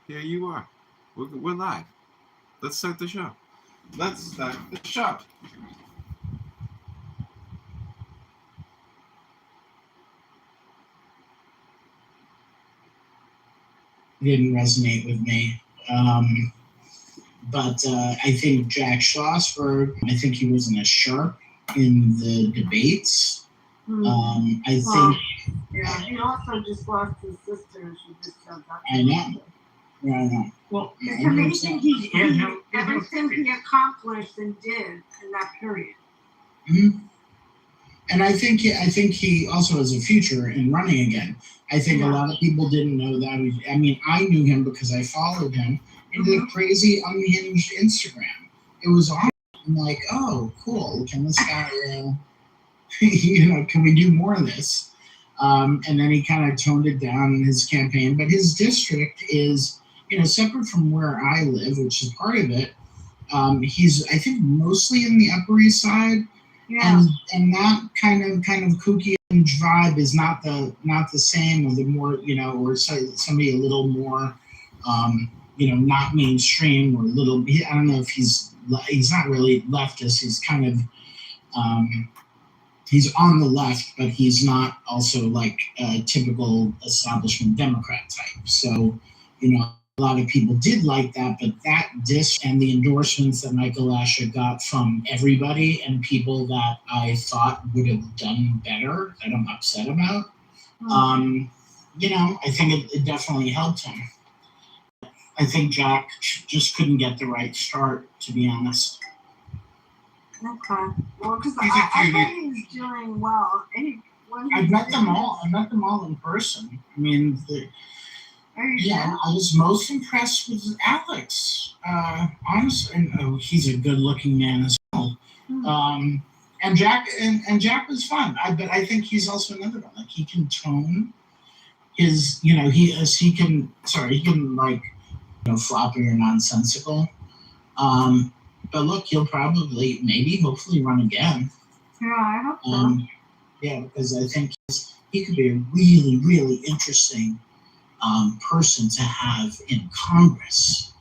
Here you are. We're live. Let's start the show. Let's start the show. Didn't resonate with me. But I think Jack Schlossberg, I think he wasn't as sharp in the debates. I think. Yeah, he also just lost his sister, and she just said that. I know. Yeah, I know. Well, it's amazing everything he accomplished and did in that period. Mm-hmm. And I think he also has a future in running again. I think a lot of people didn't know that. I mean, I knew him because I followed him in the crazy unhinged Instagram. It was awesome. I'm like, oh, cool. Can this guy, can we do more of this? And then he kind of toned it down in his campaign. But his district is, separate from where I live, which is part of it. He's, I think, mostly in the Upper East Side. Yeah. And that kind of kooky vibe is not the same, or the more, or somebody a little more, not mainstream, or a little. I don't know if he's not really leftist. He's kind of he's on the left, but he's not also like a typical establishment Democrat type. So, a lot of people did like that, but that and the endorsements that Michael Lasha got from everybody and people that I thought would have done better, that I'm upset about, I think it definitely helped him. I think Jack just couldn't get the right start, to be honest. Okay. Well, because I think he's doing well. I've met them all. I met them all in person. I mean, I was most impressed with Alex. Honestly, and he's a good-looking man as well. And Jack was fun. But I think he's also another one. Like, he can tone his. He can like, floppy or nonsensical. But look, he'll probably, hopefully run again. Yeah, I hope so. Yeah, because I think he could be a really, really interesting person to have in Congress.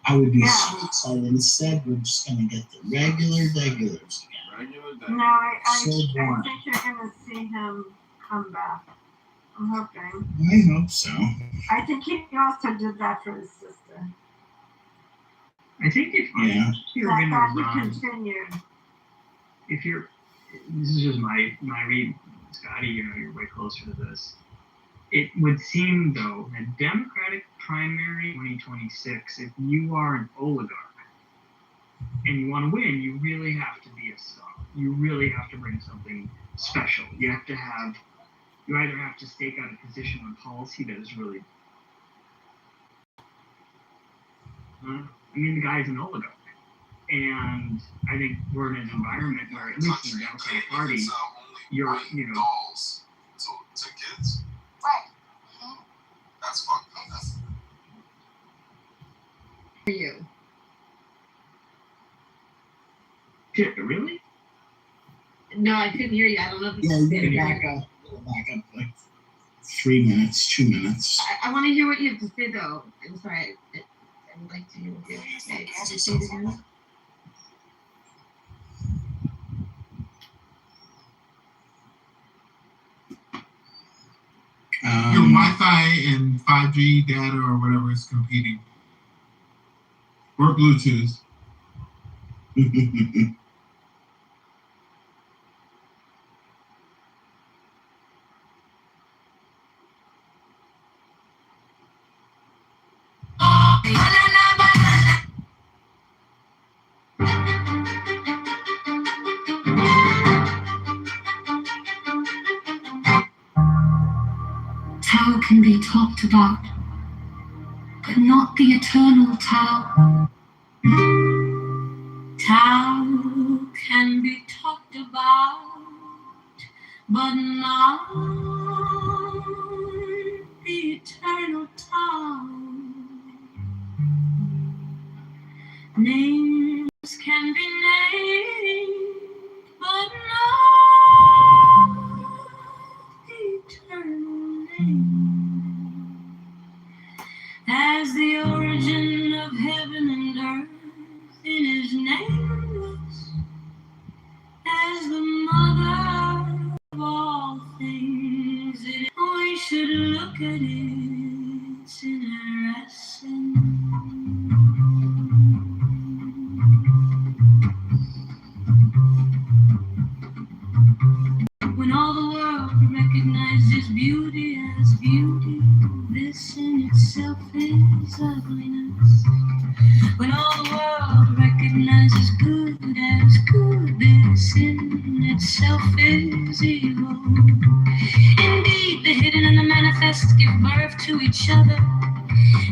I would be so excited. Instead, we're just going to get the regulars again. No, I think you're going to see him come back. I'm hoping. I hope so. I think he also did that for his sister. I think if you're going to run, continued. This is just my read, Scotty, you're way closer to this. It would seem, though, that Democratic primary 2026, if you are an oligarch and you want to win, you really have to be a star. You really have to bring something special. You either have to stake out a position on policy that is really... the guy's an oligarch. And I think we're in an environment where, at least in the Democratic Party, you're, dolls to kids. Right. That's fucked up. For you. Shit, really? No, I couldn't hear you. I don't know if you can back up like 3 minutes, 2 minutes. I want to hear what you have to say, though. I'm sorry. I would like to hear what you have to say. Could you say it again? Your Wi-Fi and 5G data or whatever is competing. Or Bluetooth. Tao can be talked about, but not the eternal Tao. Tao can be talked about, but not the eternal Tao. Names can be named, but not the eternal name. as the origin of heaven and earth in his nameless, as the mother of all things. We should look at it, it's interesting. When all the world recognizes beauty as beauty, this in itself is ugliness. When all the world recognizes good as good, this in itself is evil. Indeed, the hidden and the manifest give birth to each other.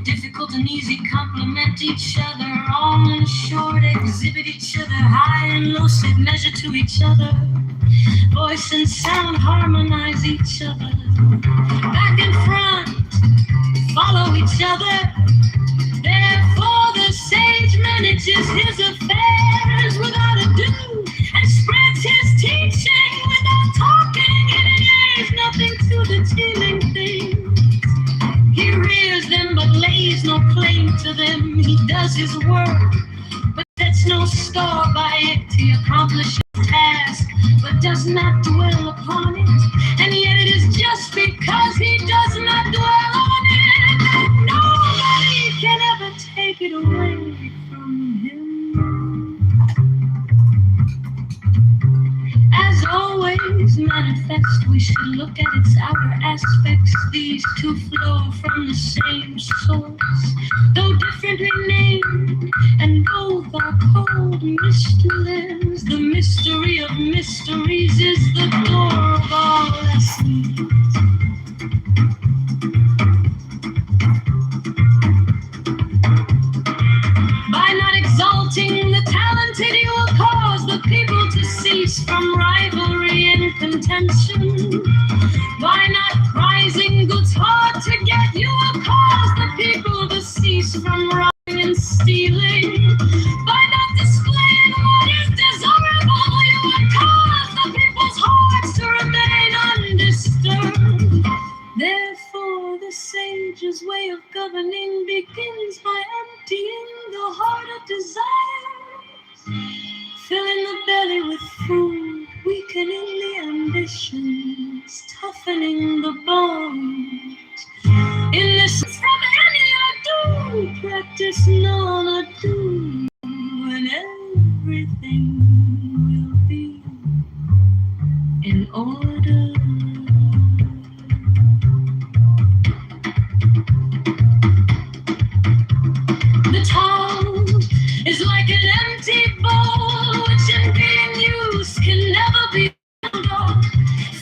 Difficult and easy complement each other. Long and short exhibit each other. High and low set measure to each other. Voice and sound harmonize each other. Back and front follow each other. Therefore the sage manages his affairs without ado and spreads his teaching without talking. And there's nothing to the teeming things. He rears them but lays no claim to them. He does his work but sets no store by it. He accomplishes his task but does not dwell upon it. And yet it is just because he does not dwell on it that nobody can ever take it away from him. As always manifest, we should look at its outer aspects. These two flow from the same source, though differently named, and both are called mysteries. The mystery of mysteries is the door of all lessons. By not exalting the talented, you will cause the people to cease from rivalry and contention. By not prizing goods hard to get, you will cause the people to cease from robbing and stealing. By not displaying what is desirable, you will cause the people's hearts to remain undisturbed. Therefore, the sage's way of governing begins by emptying the heart of desires, filling the belly with food, weakening the ambitions, toughening the bones. In this from any ado, practice none ado, and everything will be in order. The tongue is like an empty bowl, which in being used can never be handled.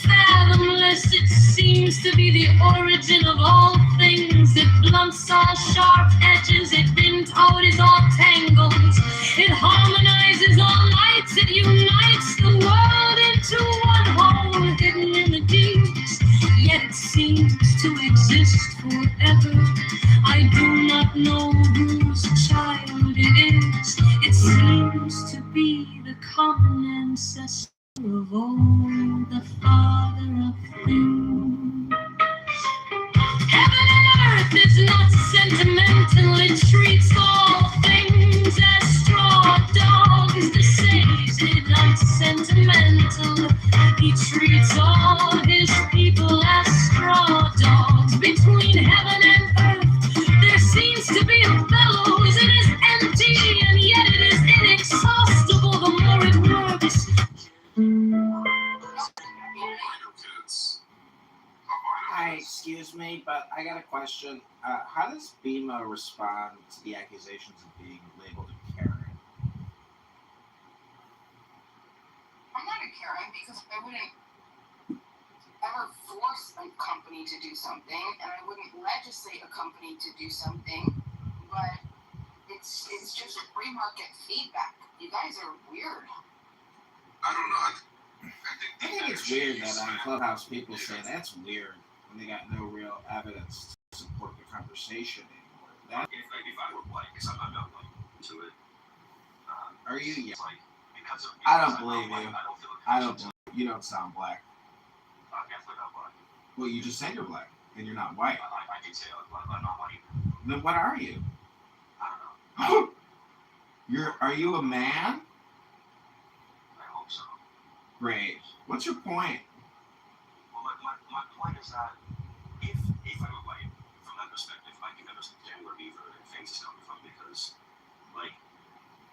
Fathomless, it seems to be the origin of all things. It blunts all sharp edges, it bends out is all tangles. It harmonizes all lights, it unites the world into one whole, hidden in the deeps. Yet it seems to exist forever. I do not know whose child it is. It seems to be the common ancestor of all, the father of things. Heaven and earth is not sentimental. It treats all things as straw dogs. The sage is not sentimental. He treats all his people as straw dogs. Between heaven and earth there seems to be a bellows. It is empty and yet it is inexhaustible the more it works. Hi, excuse me, but I got a question. How does Bima respond to the accusations of being labeled a Karen? I'm not a Karen because I wouldn't ever force a company to do something, and I wouldn't legislate a company to do something, but it's just free market feedback. You guys are weird. I don't know. I think it's weird that on Clubhouse people say that's weird when they got no real evidence to support the conversation anymore. That, if I were white, because I'm not white to it. are you? Yeah. It's like, because of I don't because I'm believe not you. white, I don't feel a I don't connection believe you. Don't sound black. to- I'm definitely not white. Well, you just said you're black and you're not white. I can say I'm not white. Then what are you? I don't know. Are you a man? I hope so. Great. What's your point? Well, my point is that if I were white, from that perspective, I can understand where Beaver and things is coming from because, like,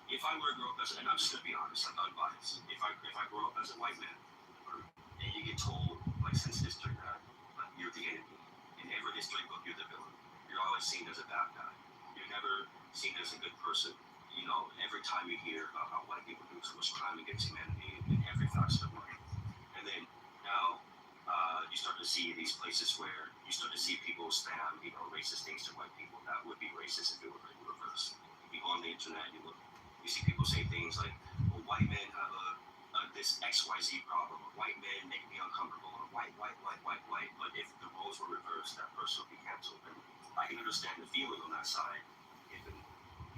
if I were to grow up as, and I'm just gonna be honest, I'm unbiased. If I grow up as a white man, and you get told, like, since history that you're the enemy, in every history book you're the villain. You're always seen as a bad guy. You're never seen as a good person. You know, every time you hear about how white people do so much crime against humanity in every facet of life, and then now you start to see these places where you start to see people spam, you know, racist things to white people that would be racist if it were in reverse. You go on the internet, you look, you see people say things like, "Well, white men have this XYZ problem. Or white men make me uncomfortable. Or white. But if the roles were reversed, that person would be canceled." And I can understand the feeling on that side, given,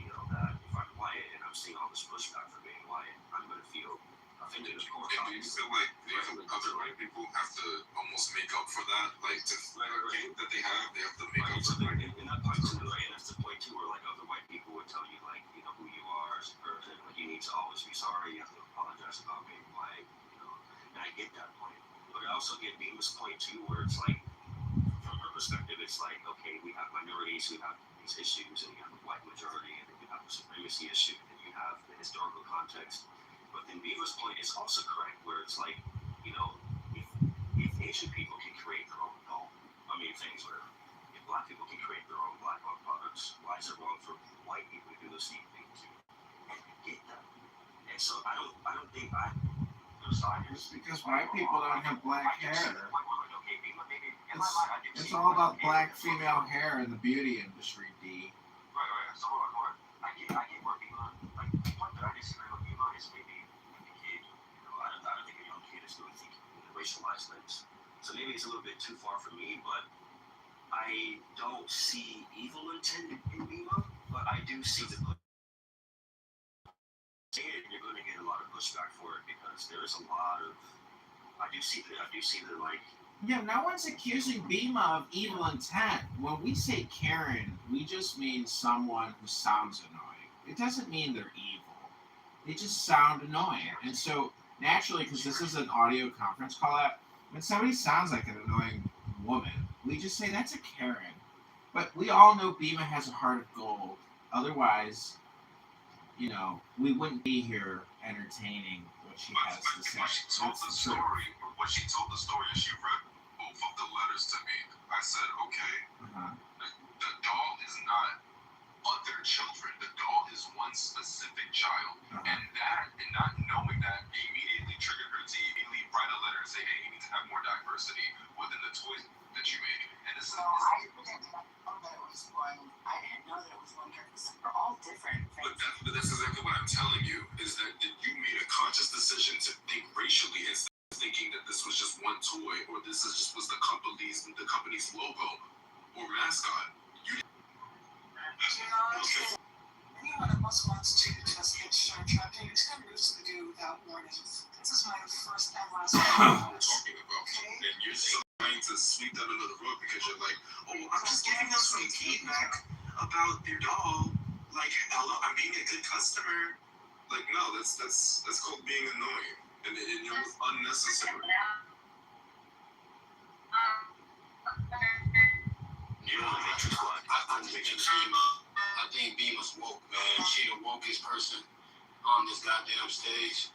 you know, that if I'm white and I'm seeing all this pushback for being white, I'm going to feel offended, of course. And do you feel like other white people have to almost make up for that? Like, to guilt that they have to make up for that? And that point too, right? And that's the point too, where like other white people would tell you, like, you know, who you are as a person. Like, you need to always be sorry. You have to apologize about being white. You know, and I get that point, but I also get Beamer's point too, where it's like, from her perspective, it's like, okay, we have minorities who have these issues, and you have the white majority, and then you have the supremacy issue, and you have the historical context. But then Beaver's point is also correct, where it's like, you know, if Asian people can create their own things, where if black people can create their own black-owned products, why is it wrong for white people to do the same thing too? And I get that. And so I don't think It's because white people don't have black hair. It's all about black female hair in the beauty industry, D. Right. So hold on. I get where Beamer, like, the point that I disagree with Beamer is maybe with the kid. You know, I don't think a young kid is really thinking in a racialized lens. So maybe it's a little bit too far for me, but I don't see evil intent in Beamer, but I do see the you're going to get a lot of pushback for it because there is a lot of. I do see that like. Yeah, no one's accusing Bima of evil intent. When we say Karen, we just mean someone who sounds annoying. It doesn't mean they're evil. They just sound annoying. And so, naturally, because this is an audio conference call out, when somebody sounds like an annoying woman, we just say that's a Karen. But we all know Bima has a heart of gold. Otherwise, you know, we wouldn't be here entertaining what she has to say. When she told the story and she read both of the letters to me, I said, okay, the doll is not other children. The doll is one specific child. And not knowing that immediately triggered her to immediately write a letter and say, hey, you need to have more diversity within the toys that you make. And this is... I didn't know that it was one. I didn't know that it was one because they're all different things. But that's exactly what I'm telling you, is that you made a conscious decision to think racially instead of thinking that this was just one toy or this is just was the company's logo or mascot. Anyone that wants to just get short-trucking, it's going to usually do without warning. This is my first and last time talking about. And you're still trying to sweep that under the rug because you're like, oh, I'm just giving them some feedback about their doll. Like, hello, I'm being a good customer. Like, no, that's called being annoying, and it was unnecessary. I think B was woke, man. She the wokest person on this goddamn stage.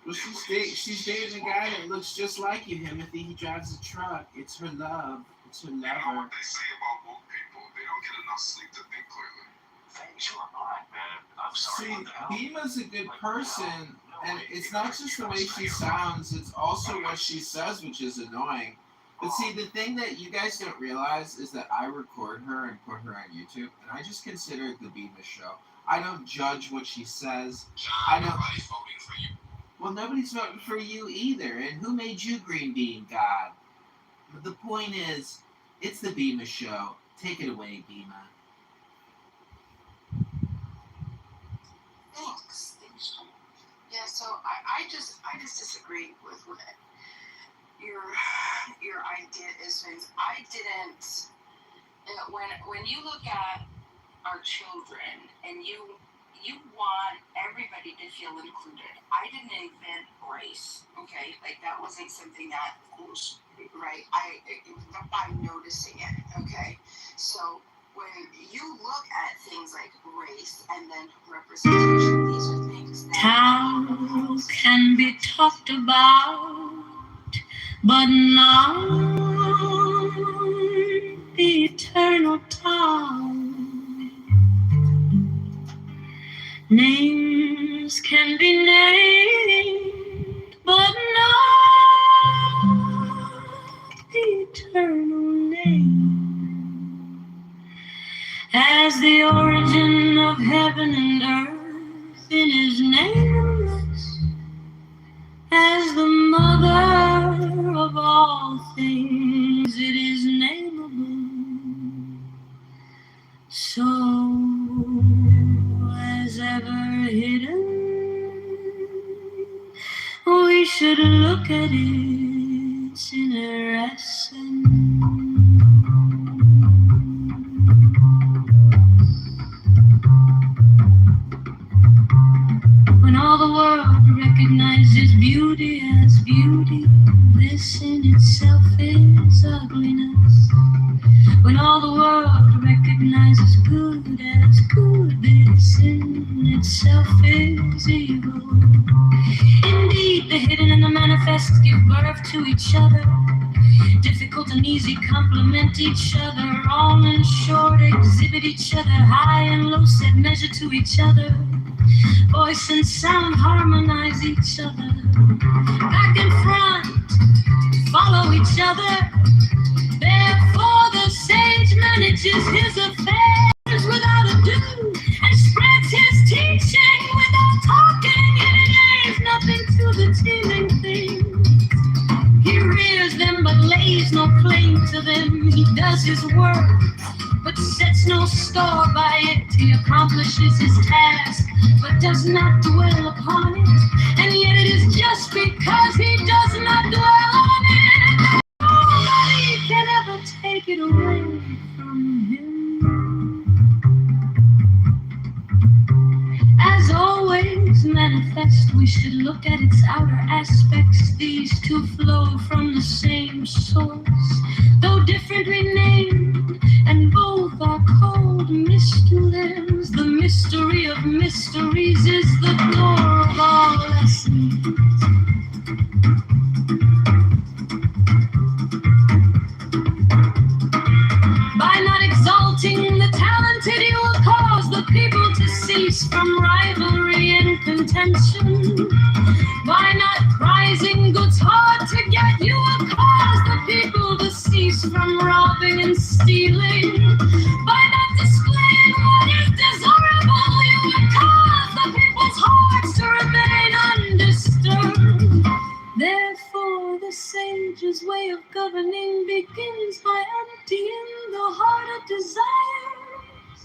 Well, she's dating a guy that looks just like you, Timothy. He drives a truck. It's her love. It's her lover. You know what they say about woke people? They don't get enough sleep to think clearly. Thanks, you are black, man. I'm sorry. See, Bima's a good person, and it's not just the way she sounds, it's also what she says, which is annoying. But see, the thing that you guys don't realize is that I record her and put her on YouTube, and I just consider it the Bima show. I don't judge what she says. I don't. Nobody's voting for you. Well, nobody's voting for you either. And who made you Green Bean God? But the point is, it's the Bima show. Take it away, Bima. Thanks. Yeah, so I just disagree with what your idea is, Vince. I didn't when you look at our children and you want everybody to feel included. I didn't invent race, okay? Like that wasn't something that, right? By noticing it, okay? So when you look at things like race and then representation, these are things that Tao can be talked about, but not the eternal Tao. Names can be named, but not the eternal name. As the origin of heaven and earth, it is nameless. As the mother of all things, it is nameable. So as ever hidden, we should look at its inner essence. When all the world recognizes beauty as beauty, this in itself is ugliness. When all the world recognizes good as good, this in itself is evil. Indeed, the hidden and the manifest give birth to each other. Difficult and easy complement each other. All in short exhibit each other. High and low set measure to each other. Voice and sound harmonize each other. Back and front follow each other. Therefore the sage manages his affairs without ado and spreads his teaching without talking. And it adds nothing to the teeming things. He rears them but lays no claim to them. He does his work but sets no store by it. He accomplishes his task but does not dwell upon it. And yet it is just because he does not dwell on it, nobody can ever take it away from him. As always manifest, we should look at its outer aspects. These two flow from the same source, though differently named, and both are called mysteries. The mystery of mysteries is the door of all essence. By not exalting the talented, you will cause the people to cease from rivalry and contention. By not prizing goods hard to get, you will cause the people to cease from robbing and stealing. By not displaying what is desirable, you will cause the people's hearts to remain undisturbed. Therefore, the sage's way of governing begins by emptying the heart of desires,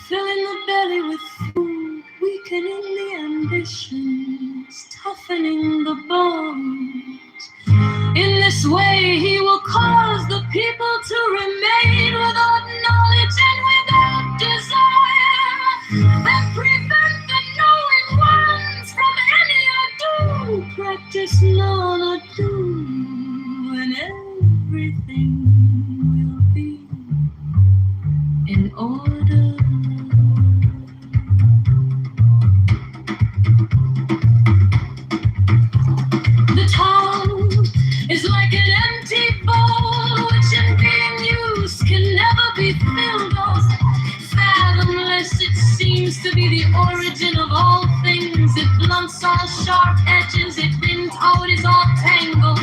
filling the belly with food, weakening the ambitions, toughening the bones. In this way, he will cause the people to remain without knowledge and without desire, and prevent the knowing ones from any ado. Practice none ado, and everything will be in order. The tongue is like an empty bowl, which in being used can never be filled up. Fathomless, it seems to be the origin of all things. It blunts all sharp edges, it bends out is all tangled.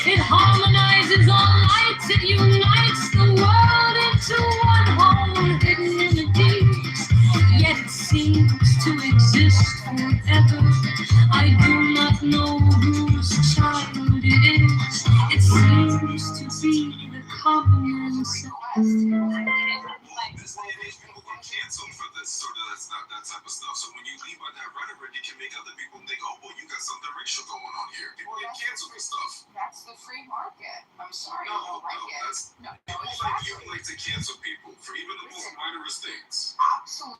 It harmonizes all lights, it unites the world into one whole, hidden in the deeps. Yet it seems to exist forever. I do not know whose child it is. It seems to be the common ancestor. people get canceled for this sort of that type of stuff. So when you lead by that rhetoric, it can make other people think, oh, well, you got something racial going on here. People get canceled for stuff. That's the free market. I'm sorry, I No, don't like it. that's No, people like you like to cancel people for even the most minorest things. Absolutely.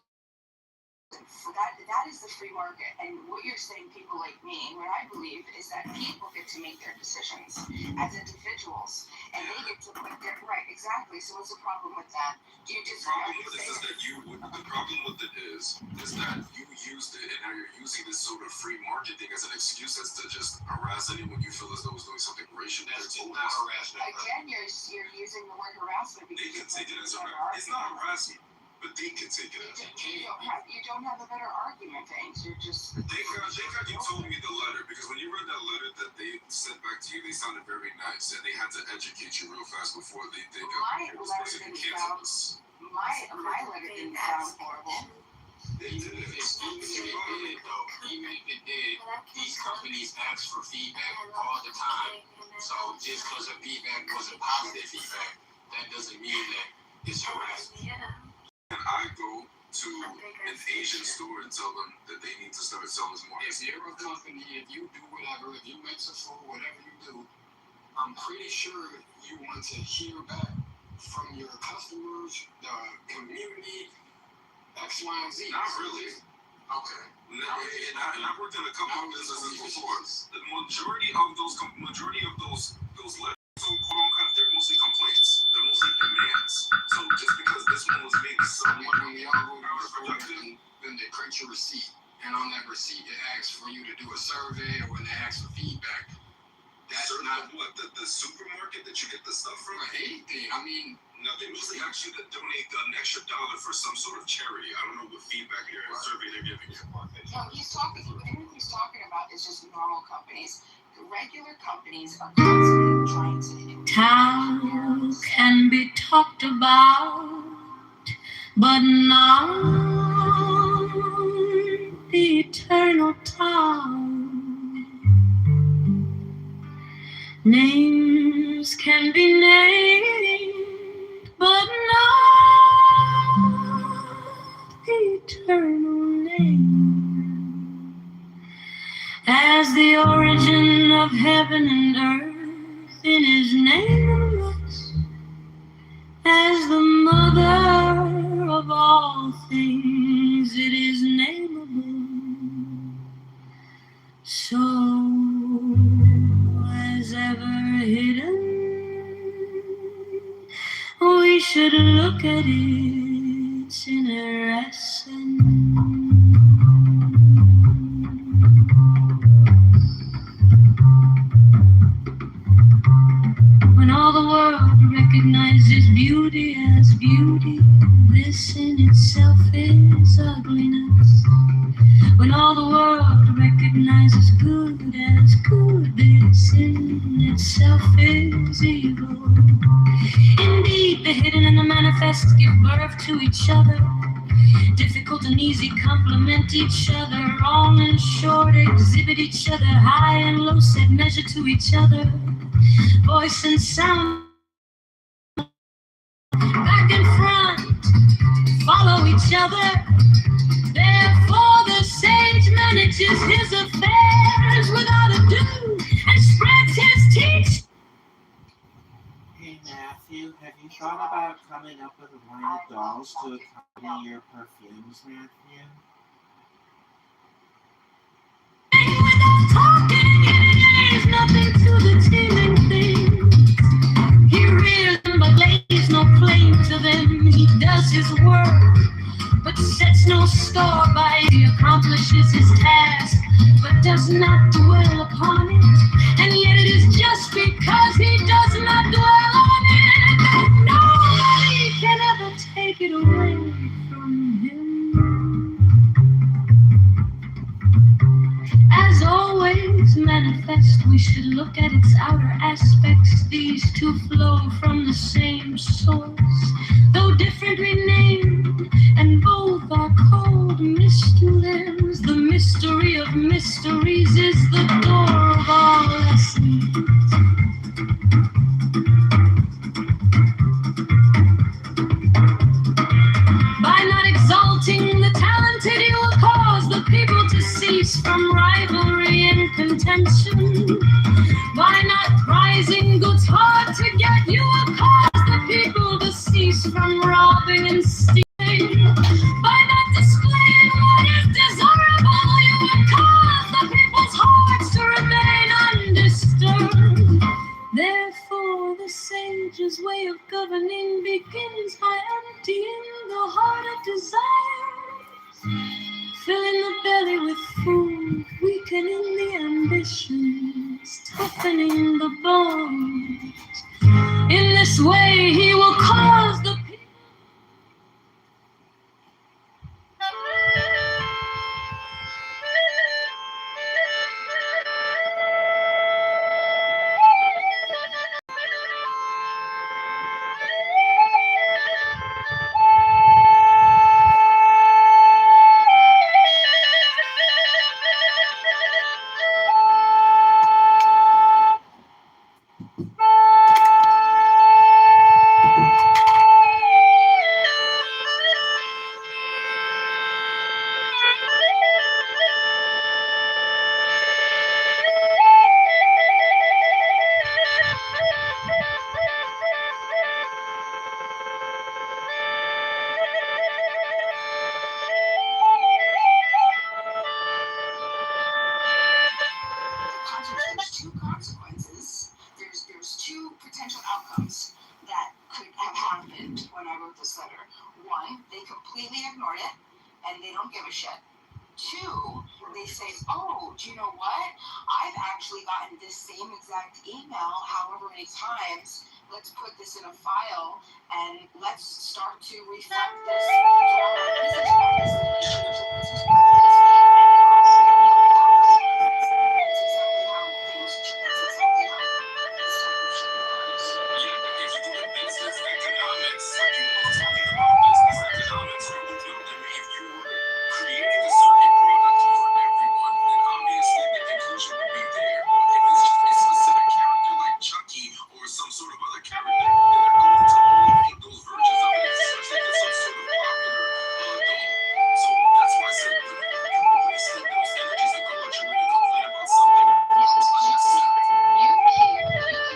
That is the free market. And what you're saying, people like me, what I believe is that people get to make their decisions as individuals. And they get to put their, right, exactly. So what's the problem with that? Do you just The problem with this is that the problem with it is that you used it and now you're using this sort of free market thing as an excuse as to just harass anyone you feel as though is doing something racial. That's not harassment. Again, you're using the word harassment They because can take it as harassment. It's not harassment. But they can take it as you don't have a better argument to answer. Just Thank God you told me the letter, because when you read that letter that they sent back to you, they sounded very nice and they had to educate you real fast before they think this person can cancel us. my letter didn't sound horrible. They did it. Even if it did, these companies ask for feedback all the time. So just because the feedback wasn't positive feedback, that doesn't mean that it's harassment. And I go to an Asian store and tell them that they need to start selling more. If you're a company, if you do whatever, if you mix a food, whatever you do, I'm pretty sure you want to hear back from your customers, the community, X, Y, and Z. Not really. Okay. And I worked in a couple of businesses before. The majority of those letters, they're mostly complaints. They're mostly demands. So just because this one was maybe somewhat when we all go to the store, then they print your receipt, and on that receipt it asks for you to do a survey, or when they ask for feedback. That's not what the supermarket that you get the stuff from. Anything. I mean, no, they mostly ask you to donate an extra $1 for some sort of charity. I don't know what feedback survey they're giving you. No, everything he's talking about is just normal companies. The regular companies are constantly trying to. Town can be talked about, but not the eternal town. Names can be named, but not the eternal name. As the origin of heaven and earth in his nameless, as the mother of all things, it is nameable. So as ever hidden, we should look at its inner essence. When all the world recognizes beauty as beauty, this in itself is ugliness. When all the world recognizes good as good, this in itself is evil. Indeed, the hidden and the manifest give birth to each other. Difficult and easy complement each other. Long and short exhibit each other. High and low set measure to each other. Voice and sound, back and front, follow each other. Therefore the sage manages his affairs without ado and spreads his teaching. Hey Matthew, have you thought about coming up with a line of dolls to accompany your perfumes, Matthew? Without talking, there's nothing to the teeming thing. He rears them but lays no claim to them. He does his work but sets no store by it. He accomplishes his task but does not dwell upon it. And yet it is just because he does not dwell on it that nobody can ever take it away from him. As always manifest, we should look at its outer aspects. These two flow from the same source, though differently named, and both are called mysteries. The mystery of mysteries is the door of all essence. By from rivalry and contention. By not prizing goods hard to get, you will cause the people to cease from robbing and stealing. By not displaying what is desirable, you will cause the people's hearts to remain undisturbed. Therefore, the sage's way of governing begins by emptying the heart of desires, filling the belly with food, weakening the ambitions, toughening the bones. In this way, he will cause the people. There's two consequences. There's two potential outcomes that could have happened when I wrote this letter. One, they completely ignored it and they don't give a shit. Two, they say, oh, do you know what? I've actually gotten this same exact email however many times. Let's put this in a file and let's start to reflect this to our business practice, business practice, and that's exactly how things, that's exactly how this type of shit works. Yeah, but if you do the business economics, like you were talking about business economics, you would know that if you were creating a certain product for everyone, then obviously the inclusion would be there. But if it's just a specific character like Chucky or some sort of other character, then they're going to only make those versions of it, especially if it's some sort of popular doll. So that's why I said you wasted those energies to go out your way to complain about something that was unnecessary. You keep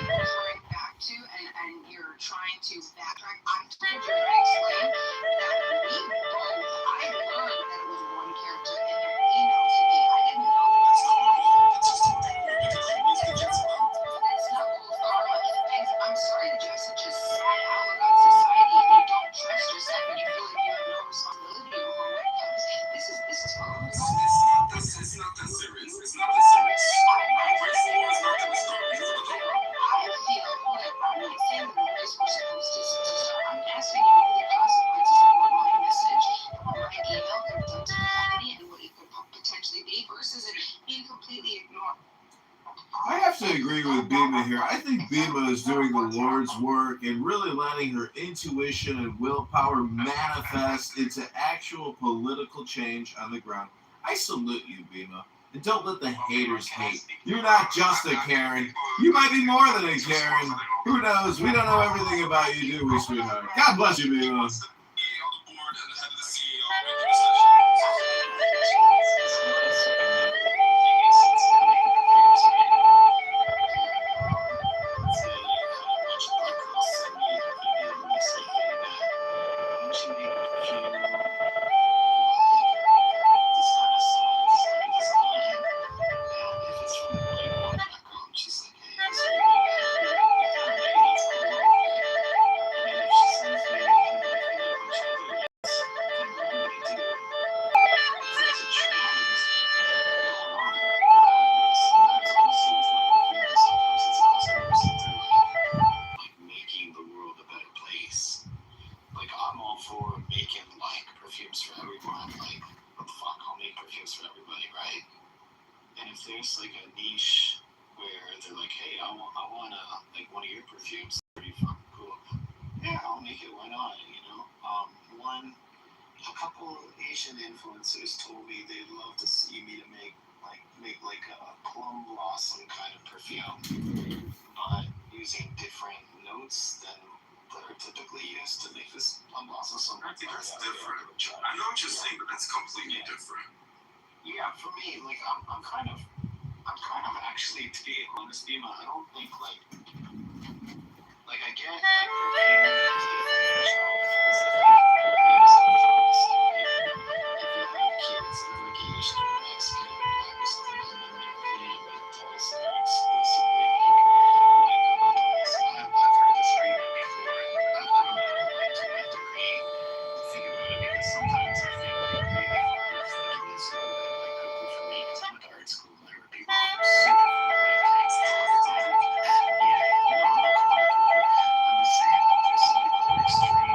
referring back to and you're trying to backtrack. I'm trying to explain that we both, I learned that it was one character in their email to me. I didn't know that That's normal. That's just how they work. It always gets out. that's not called karma. Guys, I'm sorry that you have such a sad outlook on society and you don't trust yourself and you feel like you have no responsibility over victims. This is karma. It's not that serious. It's not that serious. Race war is not going to start because of a doll. I feel that I'm not saying that the race we're supposed to start. I'm asking you what the consequences of one line message, one line email could have done to the company and what it could potentially be versus it being completely ignored. I have to agree with Bima here. I think Bima is doing the Lord's work and really letting her intuition and willpower manifest into actual political change on the ground. I salute you, Bima. And don't let the haters hate. You're not just a Karen. You might be more than a Karen. Who knows? We don't know everything about you, do we, sweetheart? God bless you, Bima. Making the world a better place. Like, I'm all for making, like, perfumes for everyone. Like, what the fuck? I'll make perfumes for everybody, right? And if there's, like, a niche where they're like, hey, I want like, one of your perfumes, pretty fucking cool. Yeah, I'll make it, why not, you know? A couple Asian influencers told me they'd love to see me to make a plum blossom kind of perfume, but using different notes than that are typically used to make this plum blossom. So I think that's different. I know what you're saying, but that's completely different. Yeah, for me, like I'm kind of actually, to be honest, Bima, I don't think like I get like perfume is different for child. It's different. If you have kids, if like Asian or Mexican or black or something, and then they're putting like toys that are exclusively like toys. I've heard this argument before, and I don't know, like to what degree think about it, because sometimes I think like really far thinking is a little bit like cuckoo for me, because I went to art school and there were people who were super far left. Yeah, no, I'm not calling it cuckoo. I'm just saying that there's some people who are extremely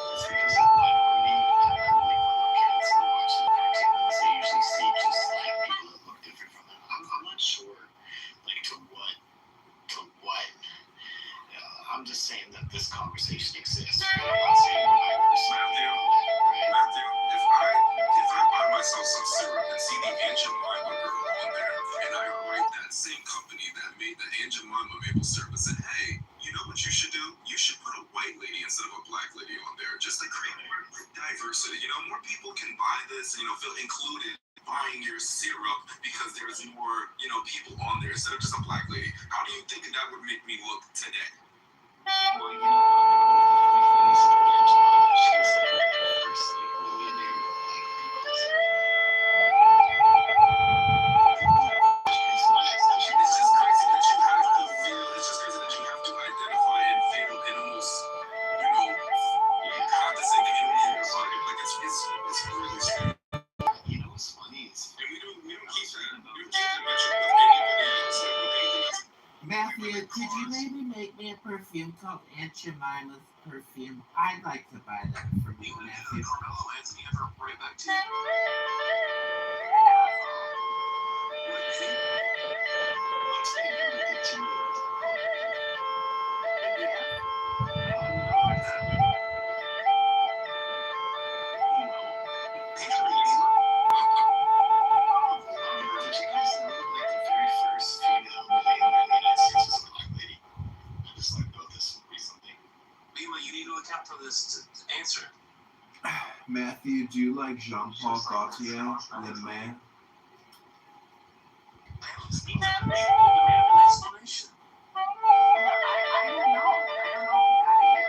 it's because of minority and like the little kids who watch the cartoons, they usually see just like people that look different from them. I'm not sure like to what I'm just saying that this conversation exists. Right? I'm not saying what I personally Matthew, if I buy myself some syrup and see the Aunt Jemima girl on there, and I write that same company that made the Aunt Jemima maple syrup and said, hey, you know what you should do? You should put a white lady instead of a black lady on there, just to create more diversity. You know, more people can buy this, you know, feel included buying your syrup because there's more, you know, people on there instead of just a black lady. How do you think that would make me look today? Well, you know what? The funny thing is about Aunt Jemima, she was like the first like millionaire like people. It's just crazy that you have to feel. It's just crazy that you have to identify and feel in almost, you know, condescending and weird about it. Like it's really strange. You know what's funny is And we don't keep that. We don't keep that metric with anybody else. Like with anything else. Matthew, could you maybe make me a perfume called Aunt Jemima's perfume? I'd like to buy that from you, Matthew. Carmelo Anthony ever right back to you? Did you guys know that like the very first female millionaire in the United States was a black lady? I just learned about this recently. Lima, you need to account for this to answer. Matthew, do you like Jean-Paul Gaultier, the man? Explanation. I don't know. I don't know if he got it yet.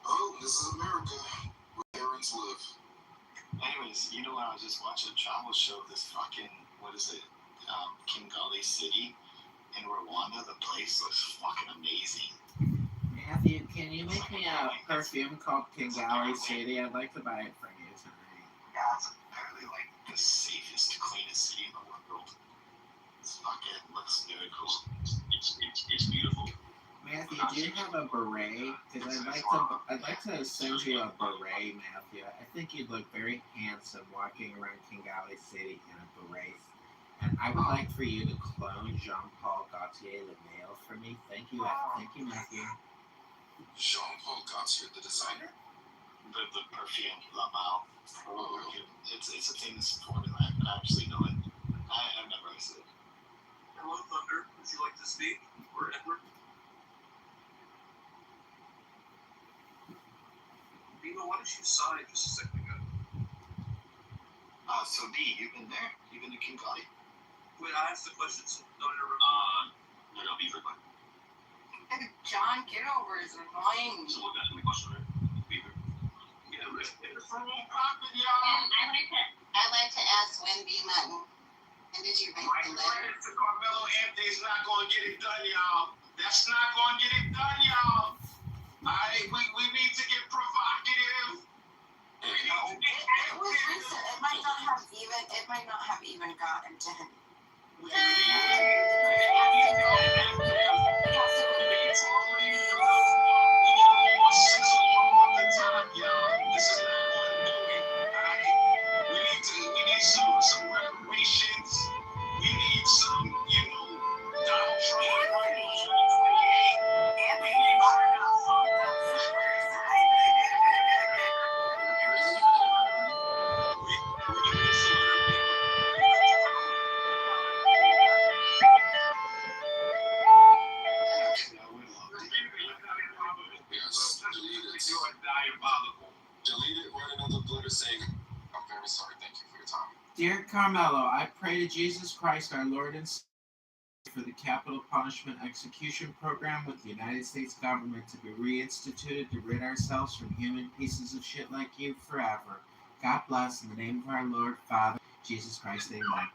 Oh, this is America, where parents live. Anyways, you know, I was just watching a travel show of this fucking, what is it, Kigali City in Rwanda. The place looks fucking amazing. Matthew, can you make me a perfume called Kigali City? I'd like to buy it from you tonight. Yeah, it's apparently like the safest, cleanest city in the world. It's fucking looks very cool. It's beautiful. Matthew, do you have a beret? Because I'd like to send you a beret, Matthew. I think you'd look very handsome walking around Kigali City in a beret. And I would like for you to clone Jean-Paul Gaultier the male for me. Thank you, Matthew. Jean-Paul Gaultier, the designer? The perfume, La Mal. It's a famous formula. I actually know it. I've never used it. Hello, Thunder. Would you like to speak? Or Edward? Bima, why don't you sigh just a second ago? So D, you've been there? You've been to Kigali? Wait, I asked the question, so don't interrupt. No, Beaver, but. John Kitover is annoying. So look at the question, right? Beaver. Yeah, right. I'd like to ask when Bima, and did you write the letter? To Carmelo Anthony's not going to get it done, y'all. That's not going to get it done, y'all. Alright, we need to get provocative. It was recent. It might not have even gotten to him. We need some reparations. We need some, Donald Trump. just saying, I'm very sorry. Thank you for your time. Dear Carmelo, I pray to Jesus Christ, our Lord and Savior, for the capital punishment execution program with the United States government to be reinstituted to rid ourselves from human pieces of shit like you forever. God bless in the name of our Lord, Father, Jesus Christ, amen.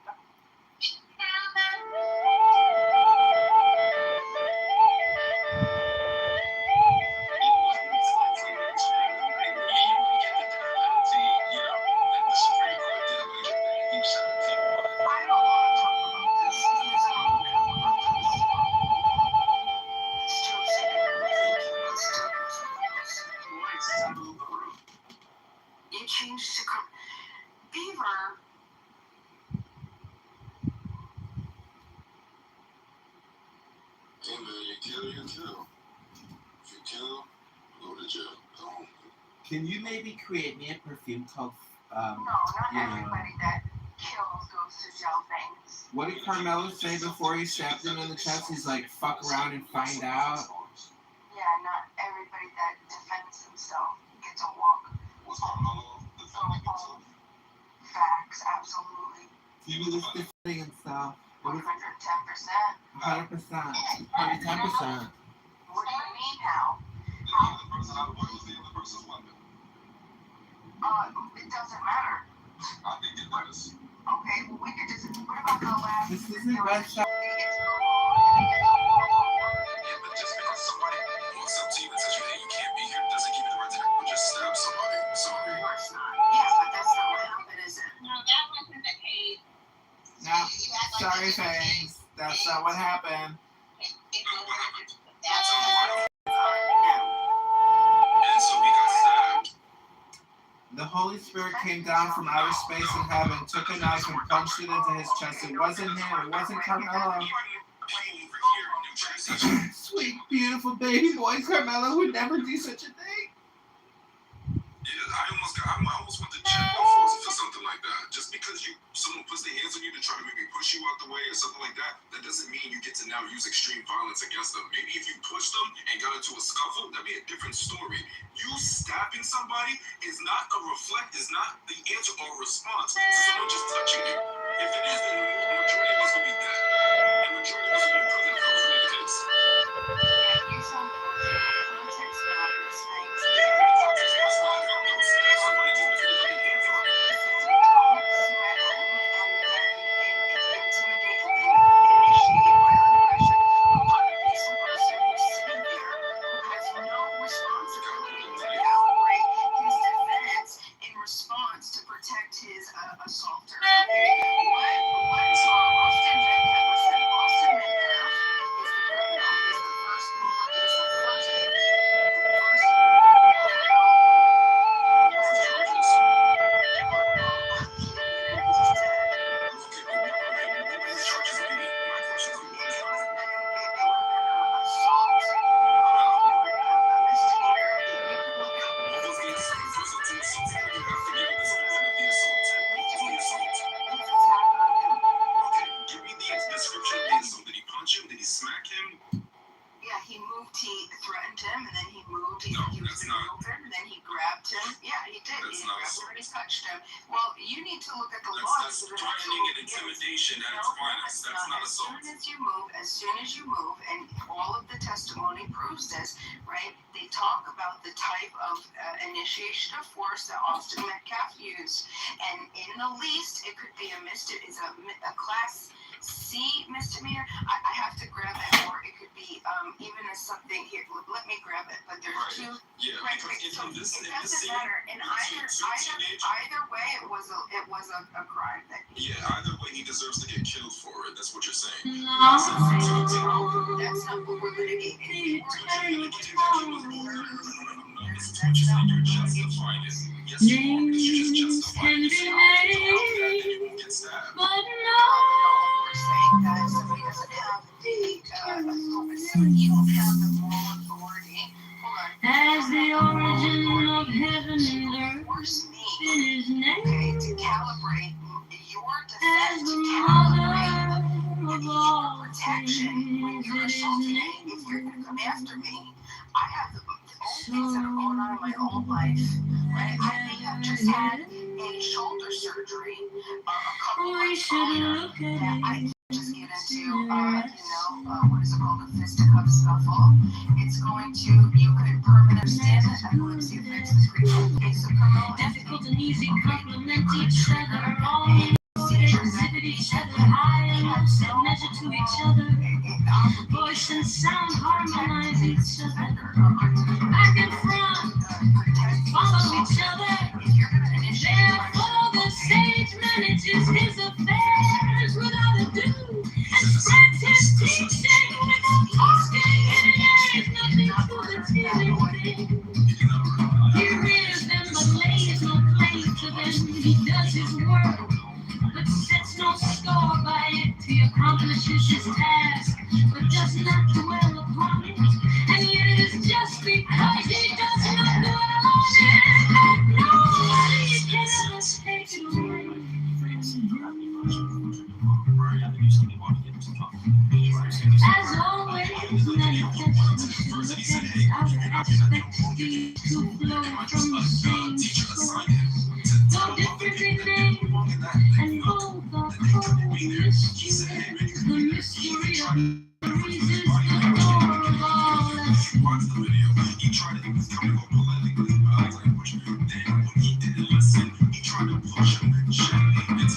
You changed to Beaver. Hey man, you kill, you kill. If you kill, go to jail. Don't. Can you maybe create me a perfume called, No, not everybody that kills goes to jail, thanks. What did Carmelo say before he stabbed him in the chest? He's like, fuck around and find out. Yeah, not everybody that defends himself gets a walk. What's Carmelo defending himself? Facts, absolutely. He was defending himself. 110%. 100%. 110%. What do you mean now? The other person, what was the other person's weapon? It doesn't matter. I think it does. Okay, well, we could just, what about the last? This isn't Red Shot. Yeah, but just because somebody walks up to you and says, hey, you can't be here, doesn't give you the right to just stab somebody. Sorry. Of course not. Yeah, but that's not what happened, is it? No, that wasn't the case. No, sorry, things. That's not what happened. What happened? That's And so he got stabbed. The Holy Spirit came down from outer space in heaven, took a knife and punched it into his chest. It wasn't him. It wasn't Carmelo. Sweet, beautiful baby boy Carmelo would never do such a thing. Yeah, I almost went to jail for something like that. Just because someone puts their hands on you to try to maybe push you out the way or something like that, that doesn't mean you get to now use extreme violence against them. Maybe if you pushed them and got into a scuffle, that'd be a different story. You stabbing somebody is not the answer or response to someone just touching you. If it is, then the majority of us will be dead. And the majority of us will be in prison if that was really the case. Yeah, you sound bullshit. Context matters, thanks. Somebody just because they put their hands on you. To protect his assaulter. Okay, what's Austin Metcalf was saying? Austin Metcalf is the criminal. He's the first mover. He's the first Yeah, he moved, he threatened him, and then he moved, he was going to move him, and then he grabbed him. Yeah, he did. He grabbed him and he touched him. Well, you need to look at the law. That's threatening and intimidation at its finest. That's not assault. As soon as you move, and all of the testimony proves this, right? They talk about the type of initiation of force that Austin Metcalf used, and in the least, it could be a class C misdemeanor. I have to grab it, or it could be even as something here. Let me grab it. But there's two. Yeah, right, because so it doesn't matter. And either way, it was a crime. Yeah, either way, he deserves to get killed for it. That's what you're saying. That's not what we're litigating. Names can be made, but no. We're saying that somebody doesn't have you don't have the moral authority. As the origin of heaven and earth in his name, To calibrate your as defense, the to calibrate mother of your all protection when things, you're it is assaulting if you're going to come after me, I have the own things that are going on in my own life. Right? I may have just had a shoulder surgery a couple months prior that I can't just get into, what is it called, a fisticuff scuffle. It's going to, you could permanently understand that epilepsy affects the screen. Case of criminal difficult and easy complement each other. All exhibit each other high and low, set measure to each other. Voice and sound harmonize each other. Back and front, follow each other. Therefore, the sage manages his affairs without ado and spreads his teaching without talking. It is nothing to the teaching thing. He rears them but lays no claim to them. He does his work but sets no store by it. He accomplishes his task but does not dwell upon it. And yet it is just because he does not dwell on it that nobody can ever take it away from him. As always, manifest, we should look at its outer aspects. These two flow from the same source, though different in name, and both are full of mystery. The mystery of memories is the door of all lessons.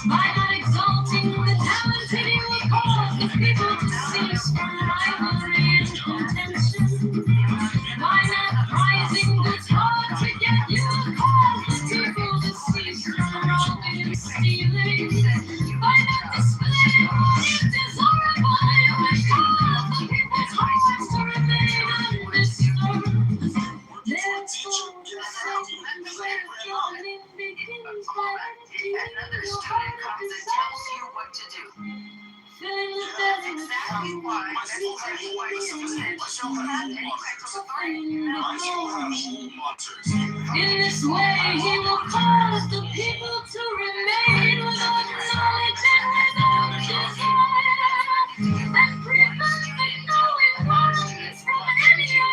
By not exalting the talented, he will cause the people to cease from rivalry and contention. By not prizing what's hard to get, you will cause the people to cease from robbing and stealing. By not displaying what is desirable, you will cause the people's hearts to remain undisturbed. Therefore, the same way falling begins by another student comes and tells you what to do. filling the That's belly with exactly why In this way, he will cause the people to remain without knowledge and without desire, and prevent the knowing ones from any idea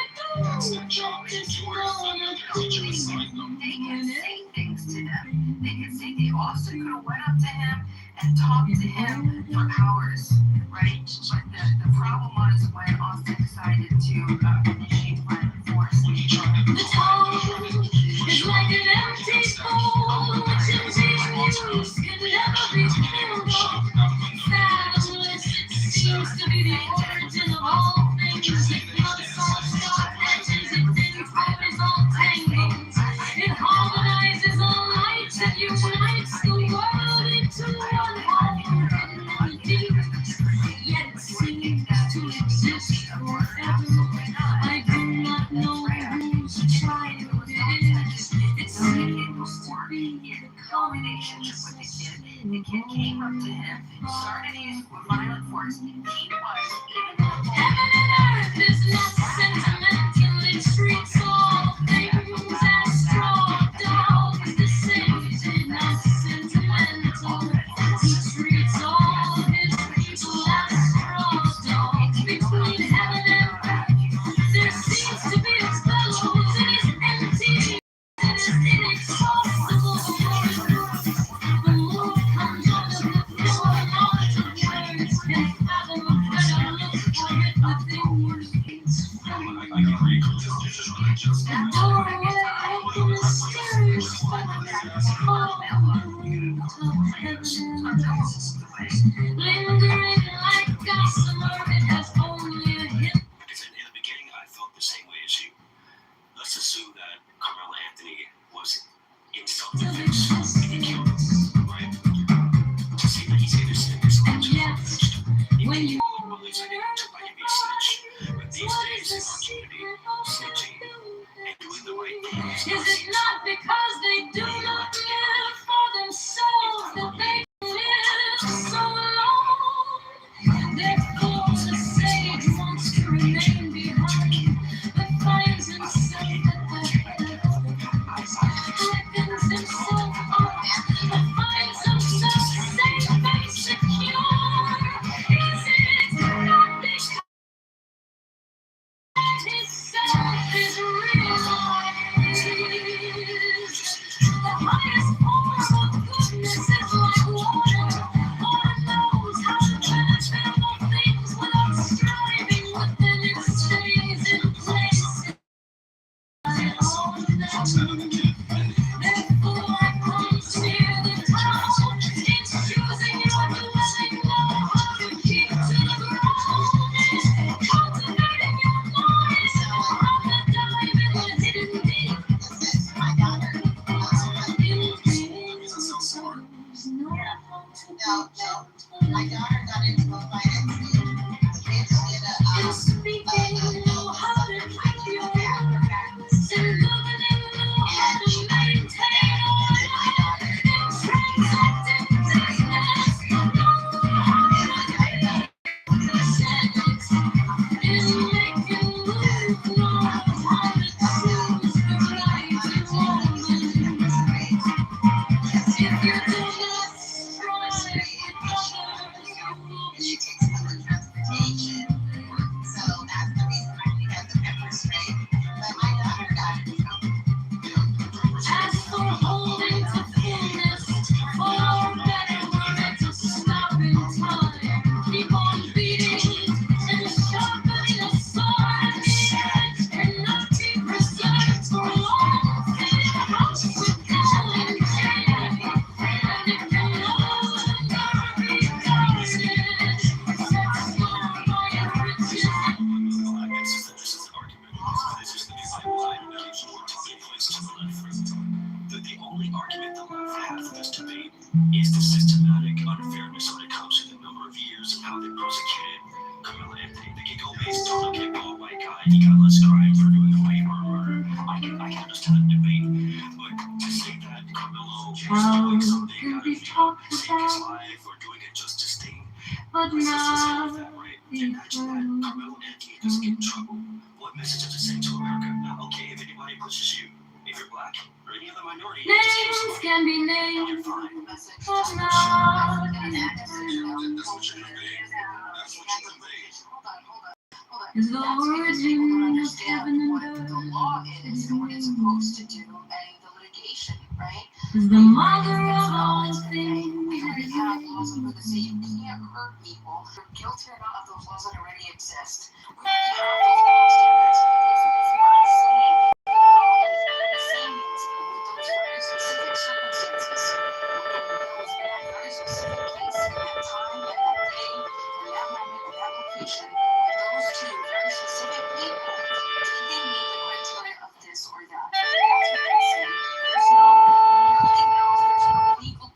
that is known of they can say things to them. They can say they also could have went up to him and talked to him for hours, right? But the problem was when Austin decided to initiate violent force. The tone is like an empty bowl, which in being used can never be filled up. Fathomless, it seems to be the origin of all things. It cuts all sharp edges, it entwines all tangles. It harmonizes all lights, it unites the world into one whole unity. Yet it seems to exist forever. I do not know whose child it is. It seems to be the Combination with the kid. The kid came up to him, started using violent force. He was, even though heaven and earth is not sentimental. It treats all things as straw dogs. The same is not sentimental. He treats all his people as straw dogs. Between heaven and earth, there seems to be a bellows. It is empty. It is inexhaustible. The Lord comes out of the floor and out of words and fathom a better look for it within you. The doorway open mysterious lingering like gossamer, it has only a hint. In the beginning, I felt the same way as you. Let's assume that Carmelo Anthony was in self-defense. He killed him, right? To see that he's innocent is And yet, when you believes that he might be a snitch. But these days, in our community, snitching and doing the right thing is it not because they do not live for themselves that they live so alone? Therefore, the sage wants to remain behind, but finds himself at the head of the reckons himself talk save his about, life or doing it just to stay. but Let's just not that, right? Imagine that Carmelo Anthony doesn't get in trouble. What message does it send to America? Okay, if anybody pushes you, if you're black or any other minority, you just kill Names somebody. can be You're named, fine. but not That's what you conveyed. That's what you conveyed. is the origin of heaven what and the earth. law is and what it's supposed to do and the litigation, right? Is the mother of all We things. already have laws over the sea. You can't hurt people. You're guilty or not of those laws that already exist. We already have those moral standards. It's not saying with those very specific circumstances, in that very specific place, in that time, in that day, in that moment, in that location, with those two very specific people, did they meet the criteria of this or that? That's what they say. There's nothing else. There's no legal.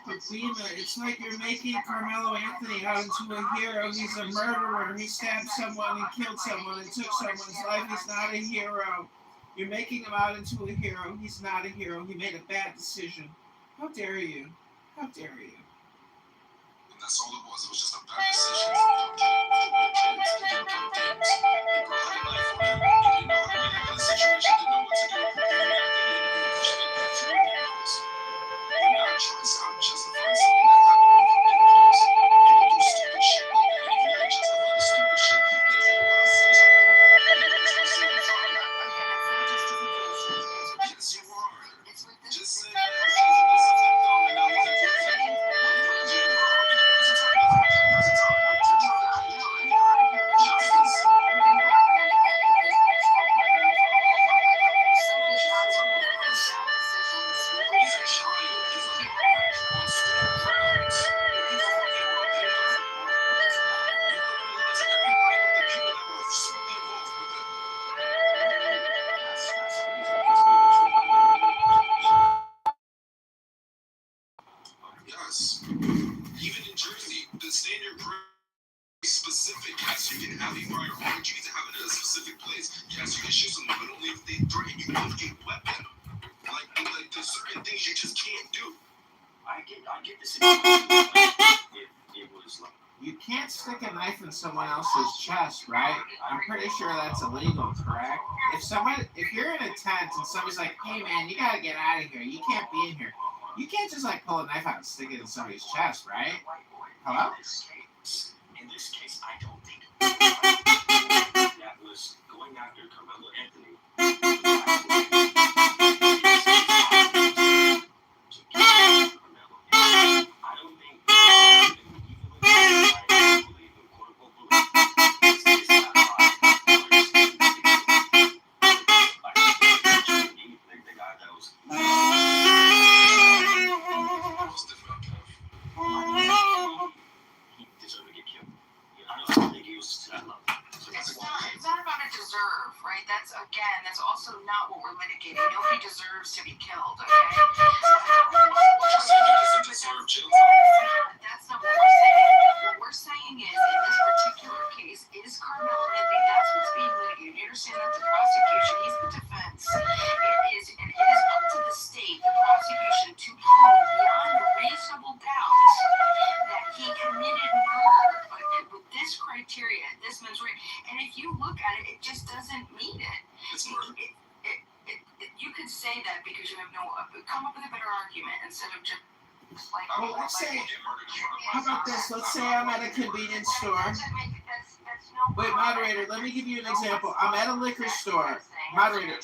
But Bima, it's like you're making Carmelo Anthony out into a hero. He's a murderer. He stabbed someone and killed someone and took someone's life. He's not a hero. You're making him out into a hero. He's not a hero. He made a bad decision. How dare you? How dare you? And that's all it was. It was just a bad decision for young kids to do dumb things. The girl had a knife on him. He didn't know how to react in the situation. Didn't know what to do. He reacted and he pushed it to the nose. We're not I'm justifying something that happened in the past. People do stupid shit like that. And if you gotta justify the stupid shit, there's a lot of things like that. You know, this person is on that. Yes, you are. Just say that. There's something dumb and now he's accusing you. You went to jail. There's a time. There's a time. You're trying to call justice. He's a child. He's on school grounds. What are you talking about, Bima? You don't realize that everybody but the people that were solely involved with it. That's crazy. Yes. Even in Jersey, the standard is specific. Yes, you can have a firearm, but you need to have it in a specific place. Yes, you can shoot someone, but only if they threaten you with a weapon. Like there's certain things you just can't do. I get the situation. If it was like, You can't stick a knife in someone else's chest, right? I'm pretty sure that's illegal, correct? If you're in a tent and somebody's like, "Hey man, you gotta get out of here. You can't be in here." You can't just like pull a knife out and stick it in somebody's chest, right? Hello? in this case, I don't think that was going after Carmelo Anthony. I don't think he deserved to get killed. I don't think he was to that level. It's not about a deserve, right? That's also not what we're litigating. Nobody deserves to be killed, okay? That's not what we're saying. What we're saying is, in this particular case, is Carmelo Anthony, that's what's being litigated. You understand that the prosecution, he's the defense. It is up to the state, the prosecution, to prove beyond a reasonable doubt that he committed murder with this criteria, this mens rea. And if you look at it, it just doesn't meet it. It's murder. You could say that because you have come up with a better argument instead of just like. Well, let's say, how about this? Let's say I'm at a convenience store. Wait, moderator, let me give you an example. I'm at a liquor store. Moderator.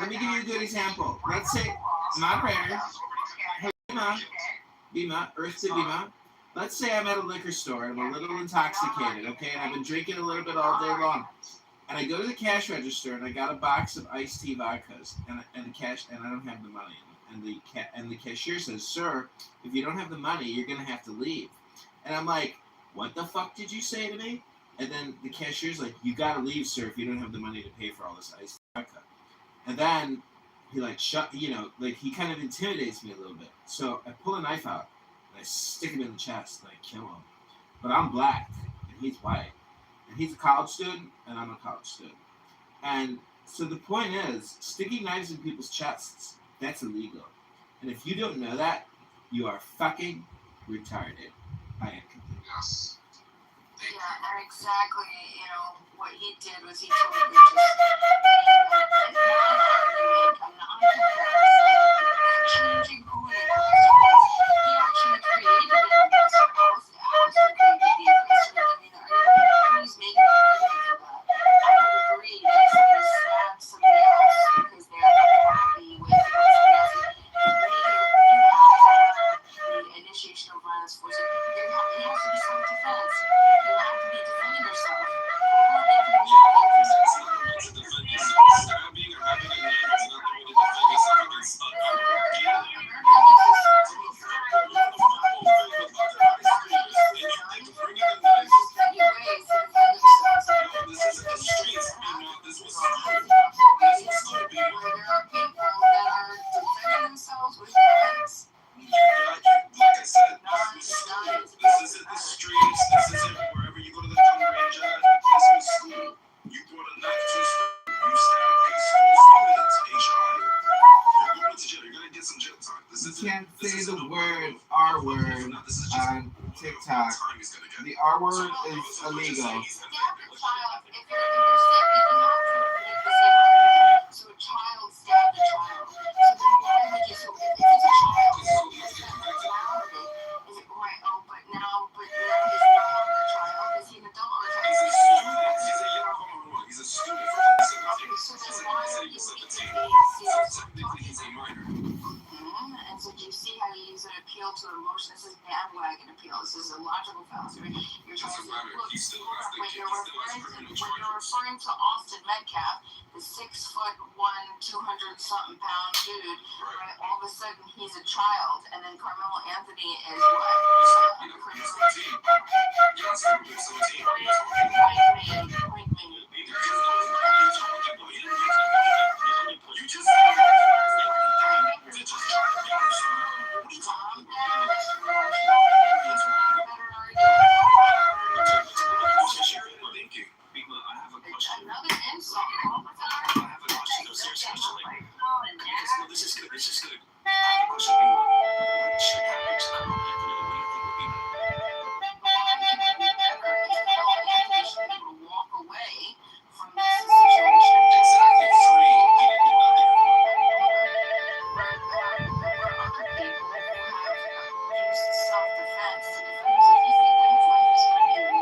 Let me give you a good example. Let's say, moderator, Bima, Earth to Bima. Let's say I'm at a liquor store and I'm a little intoxicated, okay, and I've been drinking a little bit all day long. And I go to the cash register and I got a box of iced tea vodkas and I don't have the money. And the cashier says, "Sir, if you don't have the money, you're gonna have to leave." And I'm like, "What the fuck did you say to me?" And then the cashier's like, "You gotta leave, sir, if you don't have the money to pay for all this iced vodka." And then he he kind of intimidates me a little bit. So I pull a knife out and I stick him in the chest and I kill him. But I'm black and he's white. And he's a college student and I'm a college student. And So the point is, sticking knives in people's chests, that's illegal. And if you don't know that, you are fucking retarded. I am complete. Yes. Yeah, and exactly, you know, what he did was he totally just made a non-argument, a non-comparison, changing who an aggressor is. He actually created an aggressor. Alistair created the aggressor, and the argument, he's making an argument for that. I would agree that somebody stabbed somebody else because they're unhappy with what somebody else is. You have to have the initiation of violence force. It has to be self-defense. You have to be defending yourself. You can't say the word R word on TikTok. The R word is illegal. So a child stabbed a child. So then why would you? So if it's a child, is it right? Oh, but now he's no longer a child. Is he an adult or a child? He's a student. So then why are you He's a minor. And so do you see how you use an appeal to emotion? This is bandwagon appeal. This is a logical fallacy. You're trying to say, look, when you're referring to Austin Metcalf, the 6'1", 200-something pound dude, right? All of a sudden he's a child, and then Carmelo Anthony is what? Point me. Another insult. Walk away from this situation. Where other people who have used self-defense to defend themselves, you think that his life is going to be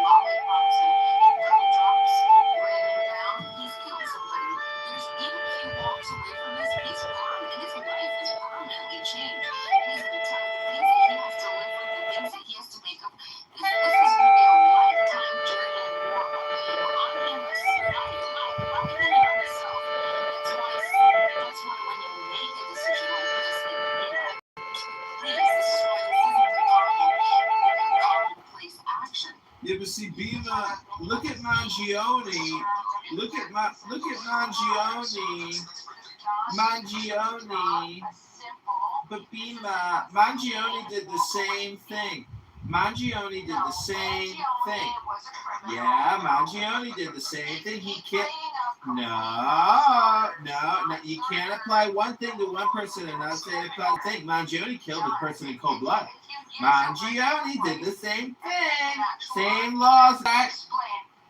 lollipops and gumdrops raining down? He's killed somebody. Even if he walks away from this, his life is permanently changed. The things that he has to live with, the things that he has to make up. This is going to be a lifetime journey and war uphill on him, not even in and of itself. That's why when you make a decision like this, please, this is why this isn't a commonplace action. Yeah, but see, Bima, look at Mangione. Look at Mangione. But Bima, Mangione did the same thing. Mangione did the same thing. Yeah, Mangione did the same thing. He can't. No. You can't apply one thing to one person and not say apply the thing. Mangione killed a person in cold blood. Mangione did the same thing. Same laws.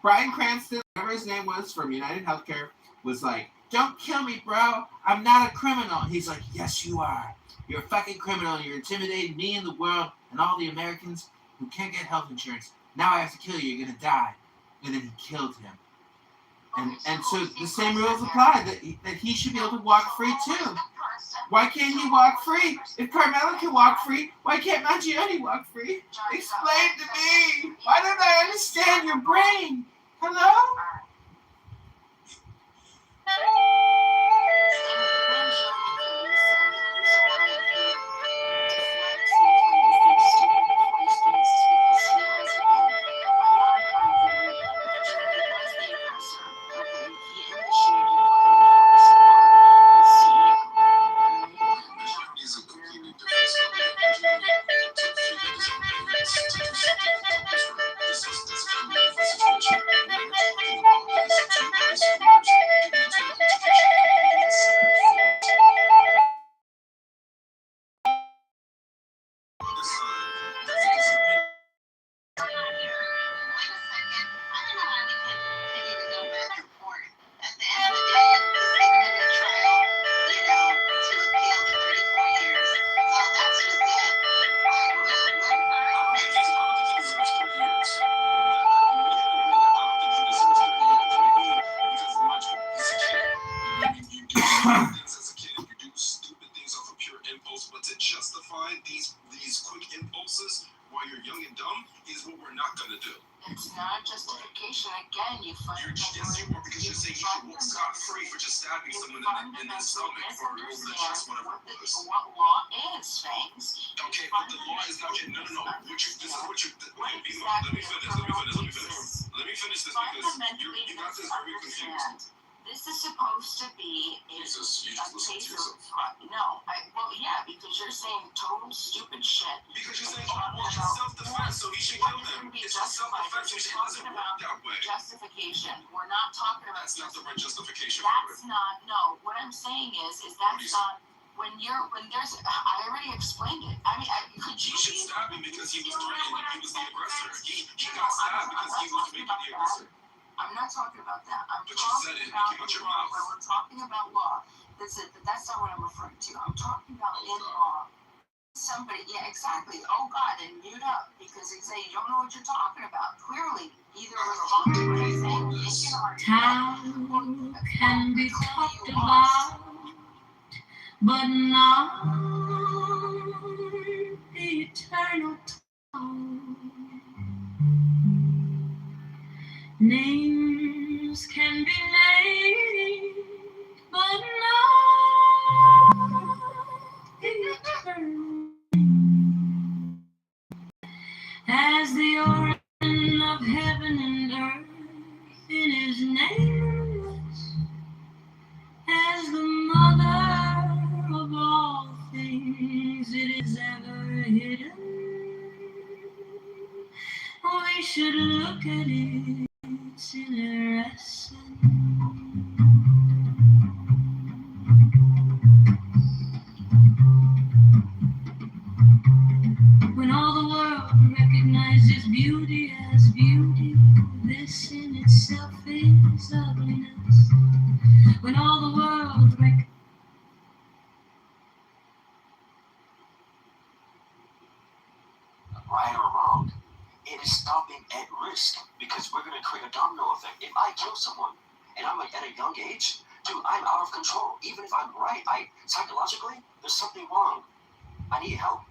Bryan Cranston, whatever his name was, from United Healthcare, was like, "Don't kill me, bro. I'm not a criminal." He's like, "Yes, you are. You're a fucking criminal. You're intimidating me and the world and all the Americans who can't get health insurance. Now I have to kill you. You're gonna die." And then he killed him. And so the same rules apply, that he should be able to walk free too. Why can't he walk free? If Carmelo can walk free, why can't Mangione walk free? Explain to me. Why don't I understand your brain? Hello? you're young and dumb is what we're not gonna do. It's not justification. Again, you Yes, you are, because you're saying you should walk scot-free for just stabbing someone in the stomach or over the chest, whatever it was. What law is, Fangs. Okay, but the law is not yet. No. This is what you. Let me finish. Let me finish this because you got this very confused. This is supposed to be a Jesus, you just listen to yourself. No, well, yeah, because you're saying total stupid shit. Because you're saying, oh, well, it's self-defense, so he should kill them. It's just self-defense, which it doesn't work that way. Justification. We're not talking about. That's not the right justification. That's not. No, what I'm saying is that's not. When there's, I already explained it. I mean, could you? He should stab him because he was threatening. He was the aggressor. He got stabbed because he was making the aggressor. I'm not talking about that. But you said it. It came out your mouth. When we're talking about law, that's it. That's not what I'm referring to. I'm talking about in law. Somebody, yeah, exactly. Oh God, and mute up because they say you don't know what you're talking about. Clearly, either respond to what I'm saying. Time can be talked about, but not the eternal time. Names can be named, but not the eternal. As the origin of heaven and earth in his nameless, as the mother of all things it is ever hidden, we should look at it. It's interesting. When all the world recognizes beauty as beauty, this in itself is ugliness. When all the world Right or wrong, it is stopping at risk because we're going to create a domino effect. If I kill someone and I'm at a young age, dude, I'm out of control. Even if I'm right, psychologically, there's something wrong. I need help.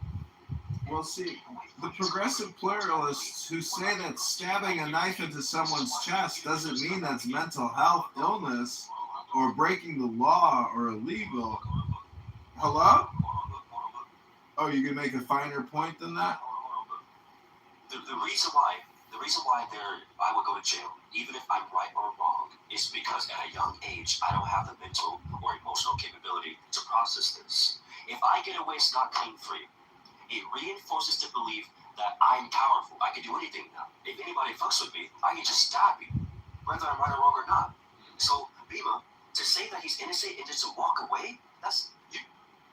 Well, see, the progressive pluralists who say that stabbing a knife into someone's chest doesn't mean that's mental health illness or breaking the law or illegal. Hello? Oh, you can make a finer point than that? The reason why I would go to jail, even if I'm right or wrong, is because at a young age, I don't have the mental or emotional capability to process this. If I get away scot-clean free, it reinforces to believe that I'm powerful. I can do anything now. If anybody fucks with me, I can just stab you, whether I'm right or wrong or not. So, Bima, to say that he's innocent and just to walk away, that's you.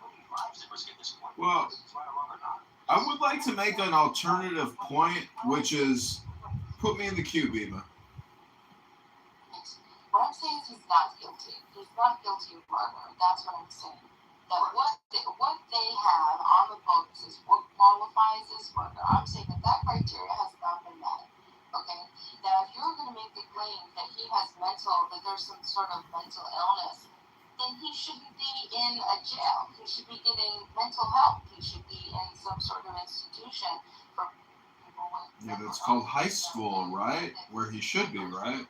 Lives at risk at this point. Well, right or wrong or not. I would like to make an alternative point, which is, put me in the queue, Bima. What I'm saying is he's not guilty. He's not guilty of murder. That's what I'm saying. That what they have on the books is what qualifies as murder. I'm saying that criteria has not been met. Okay? Now, if you're going to make the claim that he has that there's some sort of mental illness, then he shouldn't be in a jail. He should be getting mental health. He should be in some sort of institution for people with Yeah, that's called high school, right? Where he should be, right?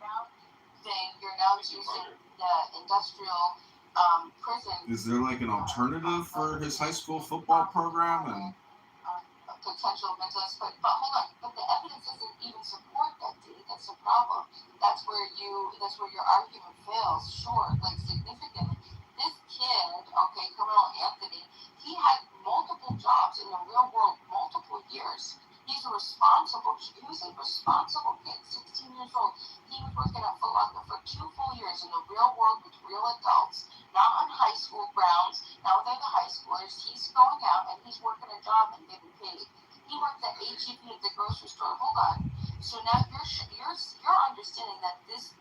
You're now using the industrial prison. Is there like an alternative for his high school football program? And potential mental illness, but hold on, but the evidence doesn't even support that, dude. That's the problem. That's where your argument fails. Sure, like significantly. This kid, okay, Carmelo Anthony, he had multiple jobs in the real world, multiple years. He was a responsible kid, 16 years old. He was working at Foot Locker for 2 full years in the real world with real adults, not on high school grounds. Now they're the high schoolers. He's going out and he's working a job and getting paid. He worked at HEB at the grocery store. Hold on. So now you're understanding that this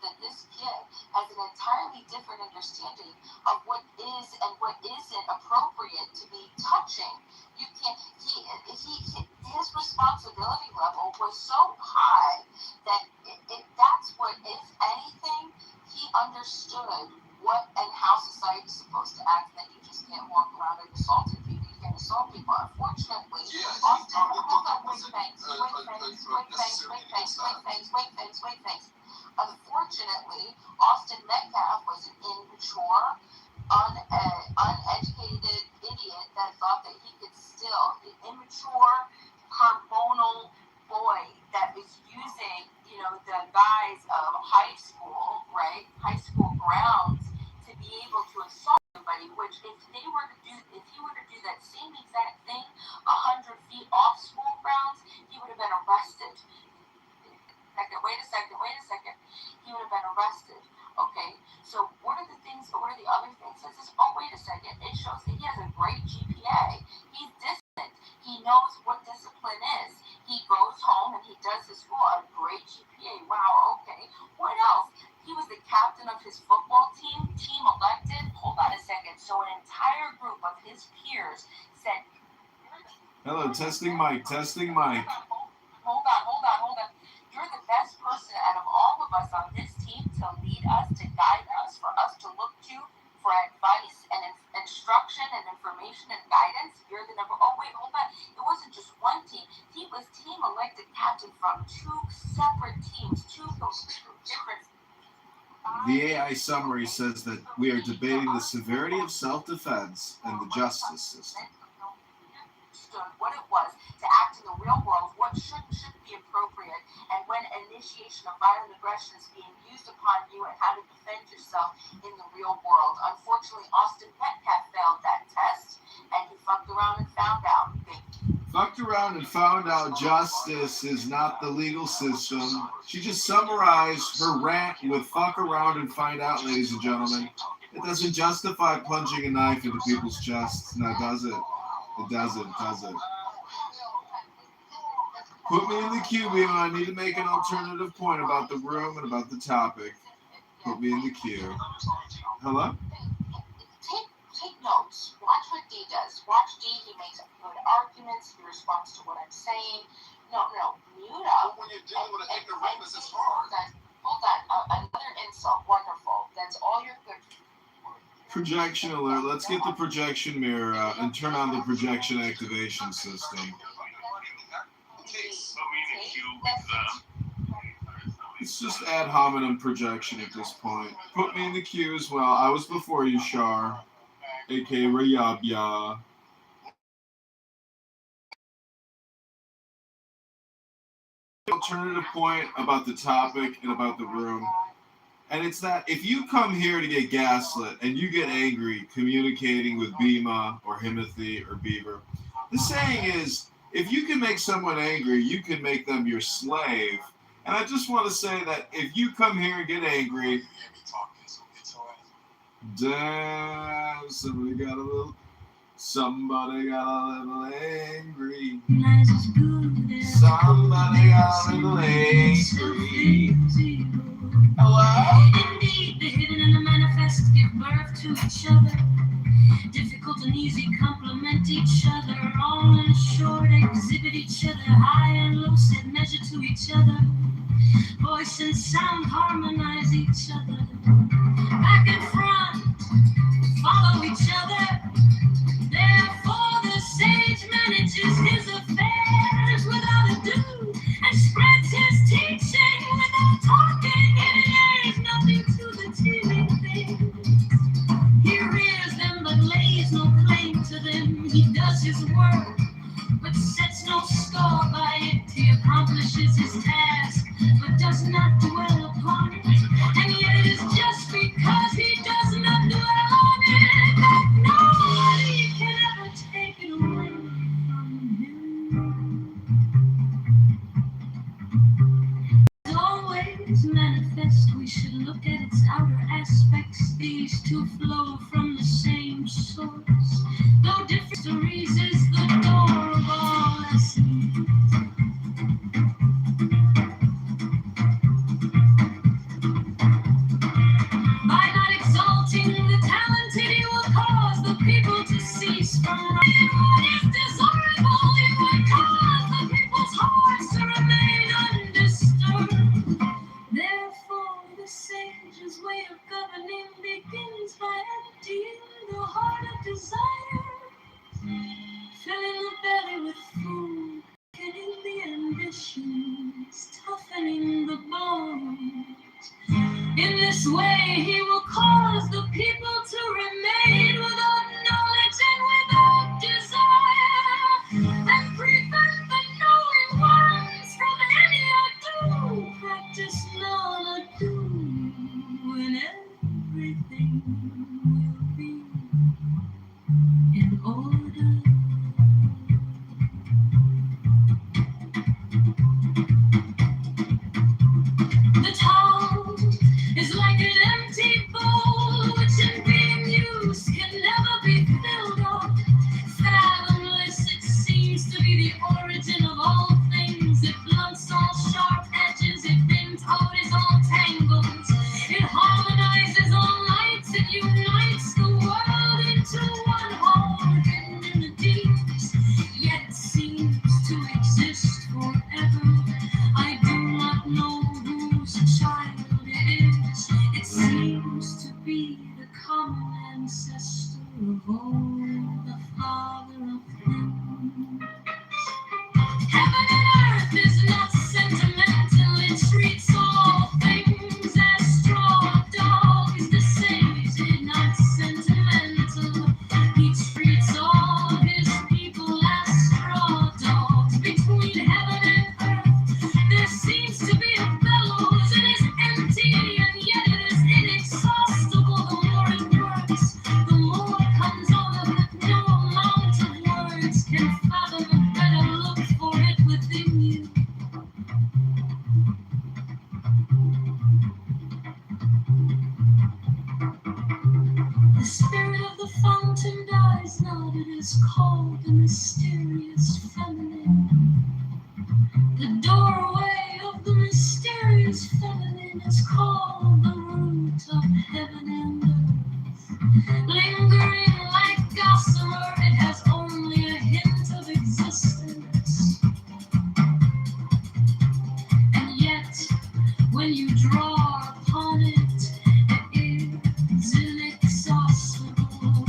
kid has an entirely different understanding of what is and what isn't appropriate to be touching. You can't. His responsibility level was so high that that's what, if anything, he understood what and how society is supposed to act. That you just can't walk around and assault people. You can't assault people. Unfortunately, Yeah, often, hold on, wait, thanks. does his school a great GPA. Wow, okay. What else? He was the captain of his football team elected. Hold on a second. So an entire group of his peers said, Hello, testing mic. Hold on. You're the best person out of all of us on this team to lead us, to guide us, for us to look to for advice and instruction and information and guidance. You're the number. Oh, wait, hold on. It wasn't just one team. He was team elected captain from two separate teams, two different. The AI summary says that we are debating the severity of self-defense and the justice system. What it was to act in the real world, what should be appropriate, and when initiation of violent aggression is being used upon you, and how to defend yourself in the real world. Unfortunately, Austin Metcalf failed that test, and he fucked around and found out. Fucked around and found out justice is not the legal system. She just summarized her rant with fuck around and find out, ladies and gentlemen. It doesn't justify plunging a knife into people's chests. No, does it? It doesn't. Put me in the queue, Bima. I need to make an alternative point about the room and about the topic. Put me in the queue. Hello? Take notes. Watch what D does. Watch D. He makes good arguments. He responds to what I'm saying. No. Mute up. But when you're dealing with an ignoramus, it's hard. Hold on. Another insult. Wonderful. That's all you're good for. Projection alert. Let's get the projection mirror out and turn on the projection activation system. It's just ad hominem projection at this point. Put me in the queue as well. I was before you, Shar. A.K. Rayabya. Alternative point about the topic and about the room. And it's that if you come here to get gaslit and you get angry communicating with Bima or Himothy or Beaver, the saying is, if you can make someone angry, you can make them your slave. And I just want to say that if you come here and get angry, damn, somebody got a little angry. Somebody got a little angry. Hello? Indeed, the hidden and the manifest give birth to each other. Difficult and easy complement each other. All in short exhibit each other. High and low set measure to each other. Voice and sound harmonize each other. Back and front follow each other. Therefore the sage manages his affairs without ado and spreads his teaching without talking. It airs nothing to the TV things. He rears them but lays no claim to them. He does his work but sets no store by it. He accomplishes his task but does not dwell upon it. And yet it is just because he does not dwell on it that nobody can ever take it away from him. As always manifest, we should look at its outer aspects. These two flow from the same source. Though different stories is the door of all lessons. By not exalting the talented, he will cause the people to cease from writing what is desirable. He would cause the people's hearts to remain undisturbed. Therefore, the sage's way of governing begins by emptying the heart of desire, filling the belly with food, killing the ambitions, toughening the bones. In this way, he will cause the people to remain without knowledge and without desire, and prevent the knowing ones from any ado. Practice non-ado, and everything will be in order. The town is like an empty bowl which is called the mysterious feminine. The doorway of the mysterious feminine is called the root of heaven and earth. Lingering like gossamer, it has only a hint of existence. And yet, when you draw upon it, it is inexhaustible.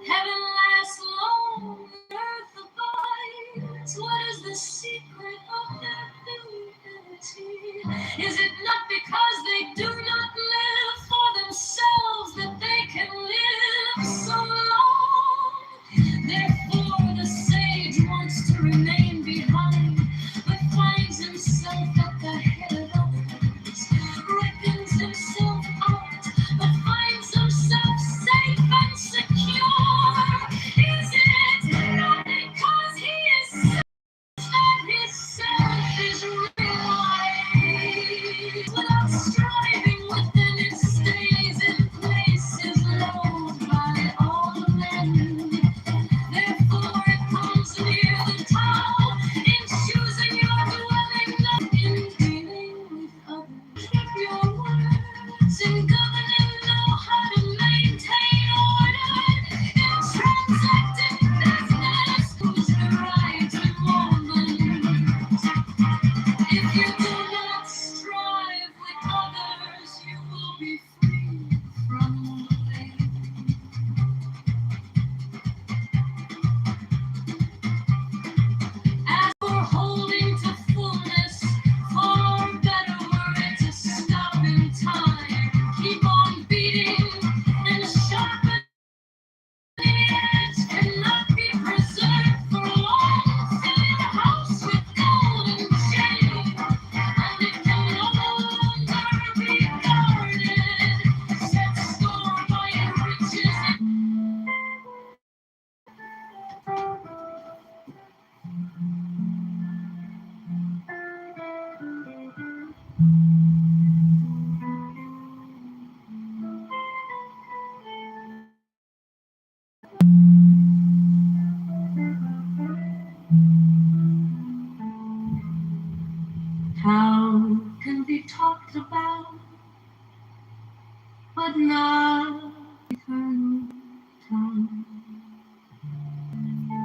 Heaven lasts long, earth abides. What is the secret of their beauty? Is it not because they do not live for themselves that they can live so long? Therefore, the sage wants to remain behind, but finds himself at the head of others, reckons himself out, but finds himself safe and secure. Is it not because he is safe that his self is realized? Without striving within, it stays in place, is loved by all men. Therefore it comes near the town in choosing your dwelling, not in dealing with others. Keep your words in governing, know how to maintain order in transacting business. Who's the right moment? If you do not strive with others, you will be free from blame. As for holding to fullness, far better were it to stop in time, keep on beating and sharpen the edge cannot be preserved for long. Fill your house with gold and jade, and it can no longer be guarded. Set store by your riches and how can be talked about, but not